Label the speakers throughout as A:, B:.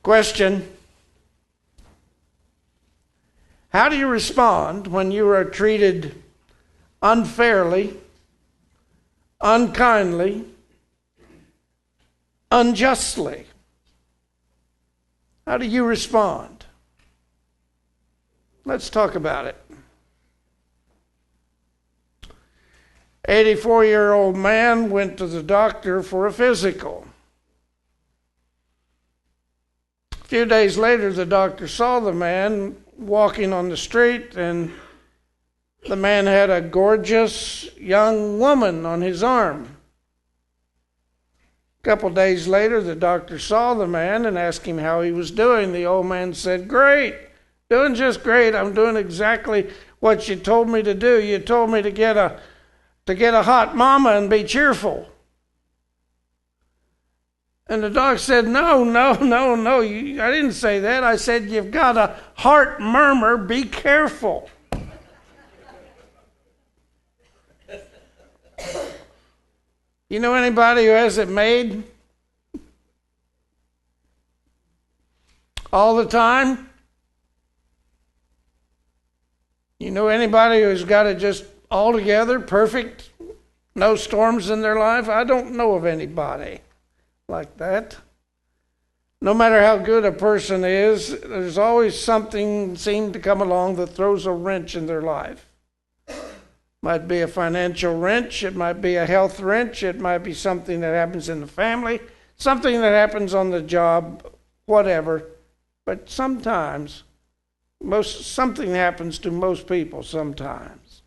A: Question: how do you respond when you are treated unfairly, unkindly, unjustly? How do you respond? Let's talk about it. 84-year-old man went to the doctor for a physical. A few days later, the doctor saw the man walking on the street, and the man had a gorgeous young woman on his arm. A couple days later, the doctor saw the man and asked him how he was doing. The old man said, "Great, doing just great. I'm doing exactly what you told me to do. You told me to get a hot mama and be cheerful." And the doc said, No, I didn't say that. I said, you've got a heart murmur, be careful. You know anybody who has it made all the time? You know anybody who's got it just all together, perfect, no storms in their life? I don't know of anybody like that. No matter how good a person is, there's always something seems to come along that throws a wrench in their life. Might be a financial wrench, it might be a health wrench, it might be something that happens in the family, something that happens on the job, whatever. But sometimes, something happens to most people sometimes.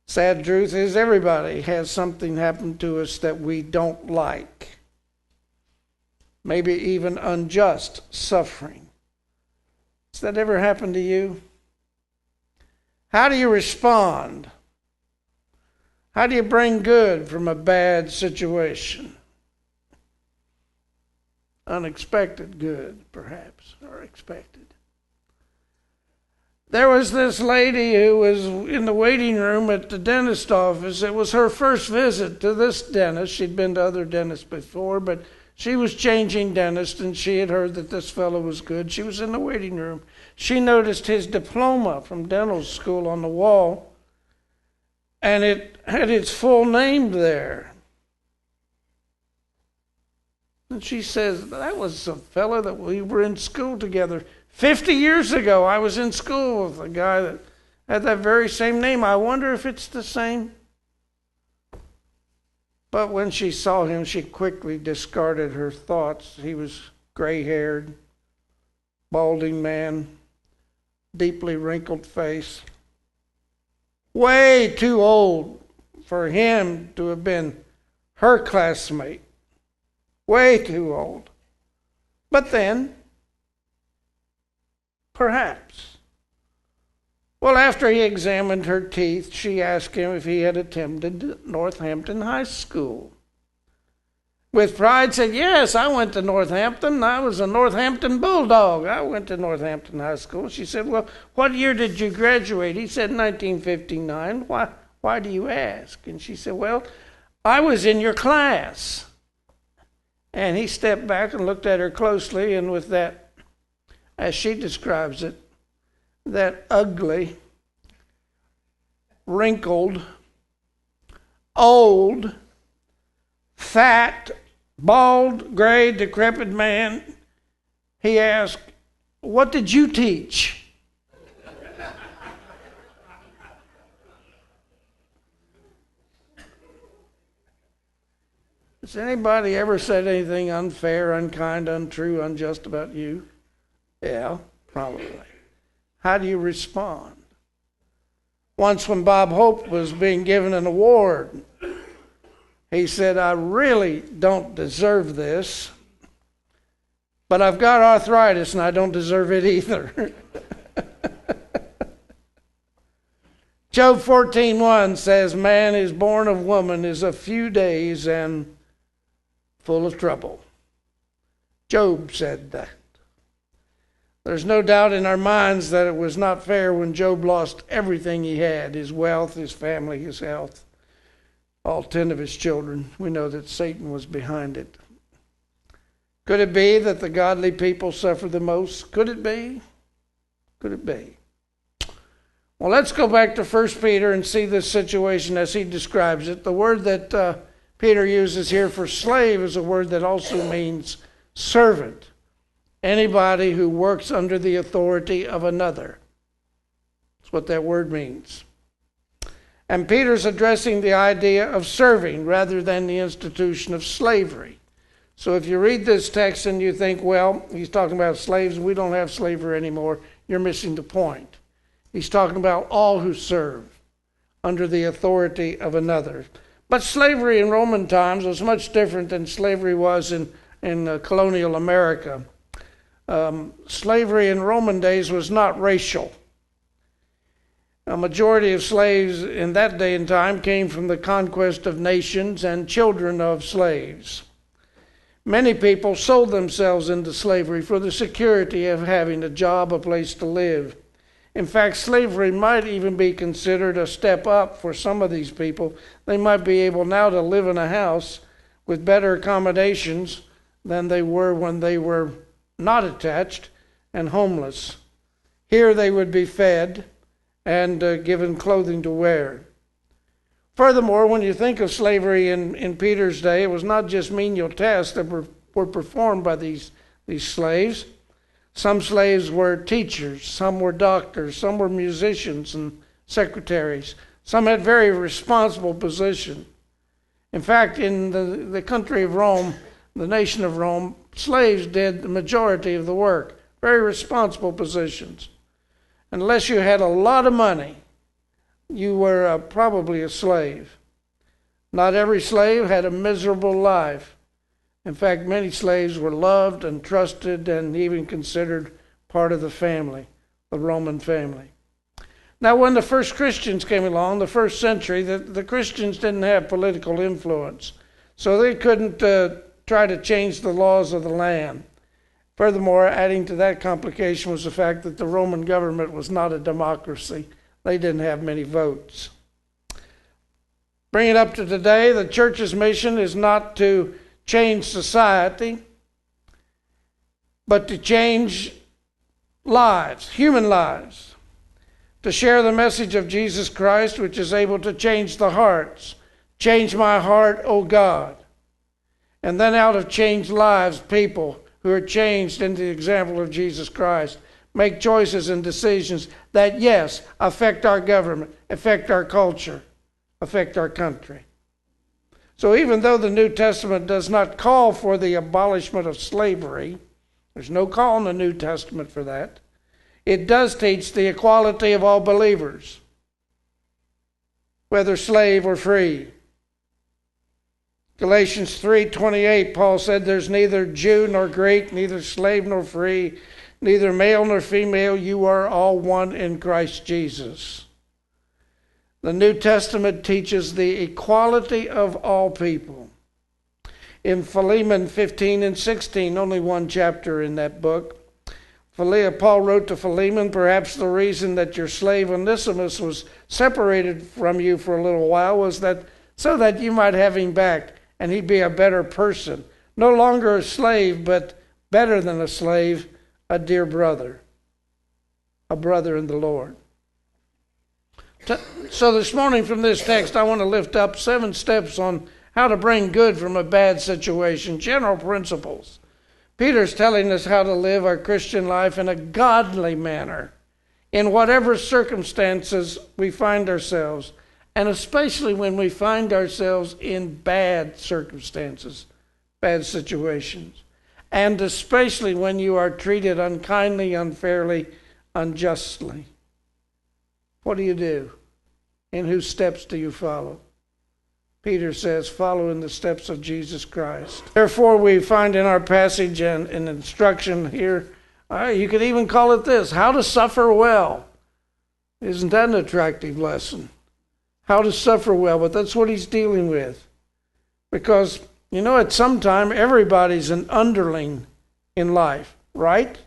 A: Sad truth is everybody has something happen to us that we don't like. Maybe even unjust suffering. Has that ever happened to you? How do you respond? How do you bring good from a bad situation? Unexpected good, perhaps, or expected. There was this lady who was in the waiting room at the dentist office. It was her first visit to this dentist. She'd been to other dentists before, but she was changing dentists, and she had heard that this fellow was good. She was in the waiting room. She noticed his diploma from dental school on the wall, and it had its full name there. And she says, that was a fellow that we were in school together. 50 years ago, I was in school with a guy that had that very same name. I wonder if it's the same. But when she saw him, she quickly discarded her thoughts. He was gray-haired, balding man, deeply wrinkled face. Way too old for him to have been her classmate. Way too old. But then, perhaps. Well, after he examined her teeth, she asked him if he had attended Northampton High School. With pride said, yes, I went to Northampton. I was a Northampton Bulldog. I went to Northampton High School. She said, well, what year did you graduate? He said, 1959. Why do you ask? And she said, well, I was in your class. And he stepped back and looked at her closely, and with that, as she describes it, that ugly, wrinkled, old, fat, bald, gray, decrepit man, he asked, what did you teach? Has anybody ever said anything unfair, unkind, untrue, unjust about you? Yeah, probably. How do you respond? Once when Bob Hope was being given an award, he said, I really don't deserve this, but I've got arthritis and I don't deserve it either. Job 14:1 says, man is born of woman is a few days and full of trouble. Job said that. There's no doubt in our minds that it was not fair when Job lost everything he had, his wealth, his family, his health, all 10 of his children. We know that Satan was behind it. Could it be that the godly people suffer the most? Could it be? Could it be? Well, let's go back to 1 Peter and see this situation as he describes it. The word that Peter uses here for slave is a word that also means servant. Anybody who works under the authority of another. That's what that word means. And Peter's addressing the idea of serving rather than the institution of slavery. So if you read this text and you think, well, he's talking about slaves and we don't have slavery anymore, you're missing the point. He's talking about all who serve under the authority of another. But slavery in Roman times was much different than slavery was in colonial America. Slavery in Roman days was not racial. A majority of slaves in that day and time came from the conquest of nations and children of slaves. Many people sold themselves into slavery for the security of having a job, a place to live. In fact, slavery might even be considered a step up for some of these people. They might be able now to live in a house with better accommodations than they were when they were not attached and homeless. Here they would be fed and given clothing to wear. Furthermore, when you think of slavery in Peter's day, it was not just menial tasks that were performed by these slaves. Some slaves were teachers, some were doctors, some were musicians and secretaries. Some had very responsible positions. In fact, in the country of Rome, the nation of Rome, slaves did the majority of the work, very responsible positions. Unless you had a lot of money, you were probably a slave. Not every slave had a miserable life. In fact, many slaves were loved and trusted and even considered part of the family, the Roman family. Now, when the first Christians came along, the first century, the Christians didn't have political influence. So they couldn't try to change the laws of the land. Furthermore, adding to that complication was the fact that the Roman government was not a democracy. They didn't have many votes. Bring it up to today, the church's mission is not to change society, but to change lives, human lives, to share the message of Jesus Christ, which is able to change the hearts. Change my heart, O God. And then out of changed lives, people who are changed into the example of Jesus Christ make choices and decisions that, yes, affect our government, affect our culture, affect our country. So even though the New Testament does not call for the abolishment of slavery, there's no call in the New Testament for that, it does teach the equality of all believers, whether slave or free. Galatians 3:28, Paul said, there's neither Jew nor Greek, neither slave nor free, neither male nor female, you are all one in Christ Jesus. The New Testament teaches the equality of all people. In Philemon 15 and 16, only one chapter in that book, Paul wrote to Philemon, perhaps the reason that your slave Onesimus was separated from you for a little while was that so that you might have him back and he'd be a better person. No longer a slave, but better than a slave, a dear brother, a brother in the Lord. So this morning from this text, I want to lift up 7 steps on how to bring good from a bad situation, general principles. Peter's telling us how to live our Christian life in a godly manner, in whatever circumstances we find ourselves, and especially when we find ourselves in bad circumstances, bad situations, and especially when you are treated unkindly, unfairly, unjustly. What do? In whose steps do you follow? Peter says, follow in the steps of Jesus Christ. Therefore, we find in our passage an instruction here, you could even call it this, how to suffer well. Isn't that an attractive lesson? How to suffer well, but that's what he's dealing with. Because, at some time, everybody's an underling in life, right?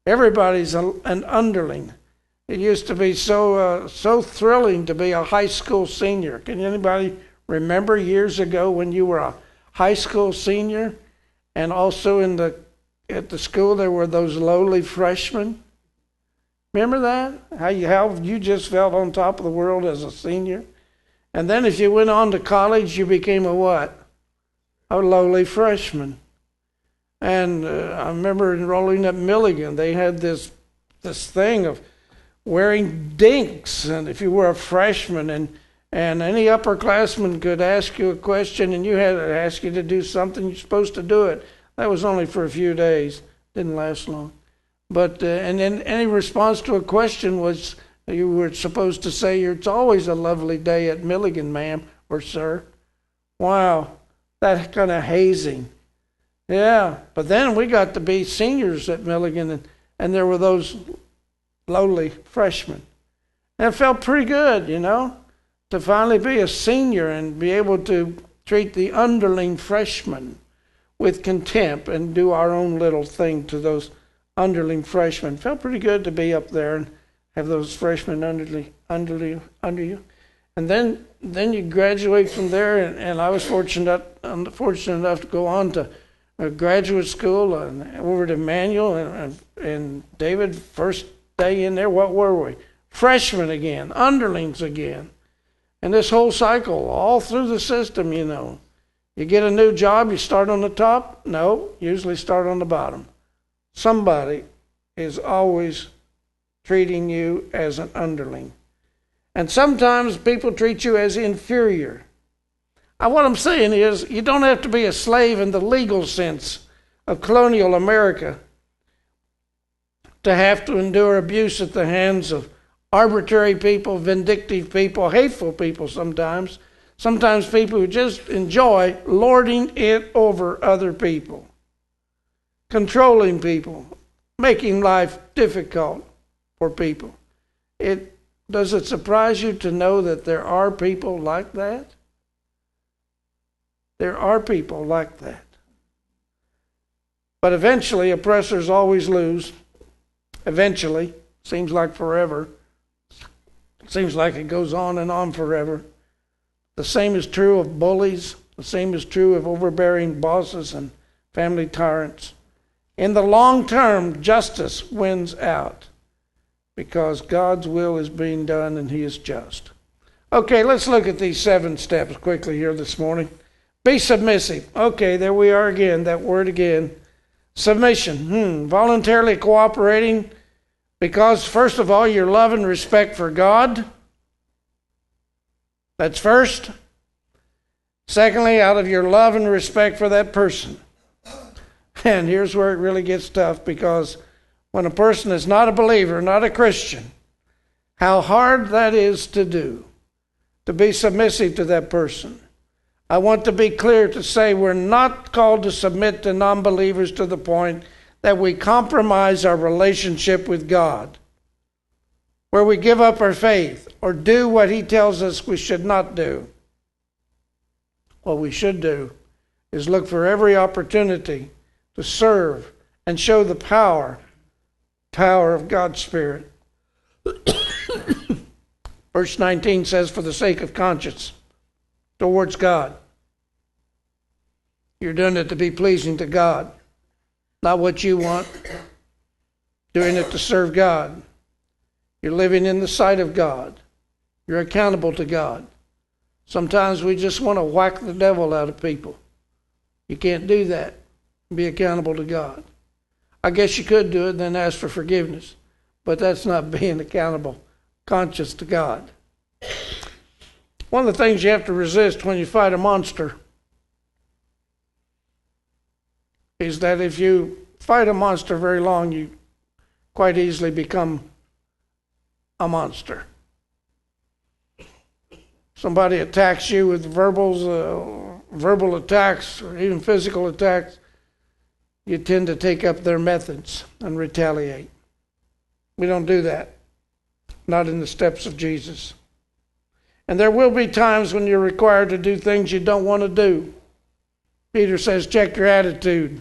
A: Everybody's an underling. It used to be so thrilling to be a high school senior. Can anybody remember years ago when you were a high school senior And also at the school there were those lowly freshmen. Remember that? How you just felt on top of the world as a senior? And then if you went on to college, you became a what? A lowly freshman. And I remember enrolling at Milligan. They had this thing of wearing dinks, and if you were a freshman, and any upperclassman could ask you a question, and you had to ask you to do something, you're supposed to do it. That was only for a few days. Didn't last long. But and then any response to a question was you were supposed to say, "It's always a lovely day at Milligan, ma'am or sir." Wow, that kind of hazing. Yeah, but then we got to be seniors at Milligan, and there were those lowly freshmen. And it felt pretty good, to finally be a senior and be able to treat the underling freshmen with contempt and do our own little thing to those underling freshmen. Felt pretty good to be up there and have those freshmen under you. And then you graduate from there, and I was fortunate enough to go on to graduate school and over to Emmanuel and David. First day in there, what were we? Freshmen again, underlings again. And this whole cycle, all through the system, You get a new job, you start on the top? No, usually start on the bottom. Somebody is always treating you as an underling. And sometimes people treat you as inferior. What I'm saying is, you don't have to be a slave in the legal sense of colonial America to have to endure abuse at the hands of arbitrary people, vindictive people, hateful people sometimes. Sometimes people who just enjoy lording it over other people, controlling people, making life difficult for people. Does it surprise you to know that there are people like that? There are people like that. But eventually, oppressors always lose. Eventually. Seems like forever. Seems like it goes on and on forever. The same is true of bullies. The same is true of overbearing bosses and family tyrants. In the long term, justice wins out because God's will is being done and He is just. Okay, let's look at these 7 steps quickly here this morning. Be submissive. Okay, there we are again, that word again. Submission. Voluntarily cooperating because, first of all, your love and respect for God. That's first. Secondly, out of your love and respect for that person. And here's where it really gets tough, because when a person is not a believer, not a Christian, how hard that is to do, to be submissive to that person. I want to be clear to say we're not called to submit to non-believers to the point that we compromise our relationship with God, where we give up our faith or do what He tells us we should not do. What we should do is look for every opportunity to serve and show the power of God's Spirit. Verse 19 says, for the sake of conscience towards God. You're doing it to be pleasing to God, not what you want. Doing it to serve God. You're living in the sight of God. You're accountable to God. Sometimes we just want to whack the devil out of people. You can't do that. Be accountable to God. I guess you could do it and then ask for forgiveness, but that's not being accountable, conscious to God. One of the things you have to resist when you fight a monster is that if you fight a monster very long, you quite easily become a monster. Somebody attacks you with verbal attacks or even physical attacks, you tend to take up their methods and retaliate. We don't do that. Not in the steps of Jesus. And there will be times when you're required to do things you don't want to do. Peter says, check your attitude.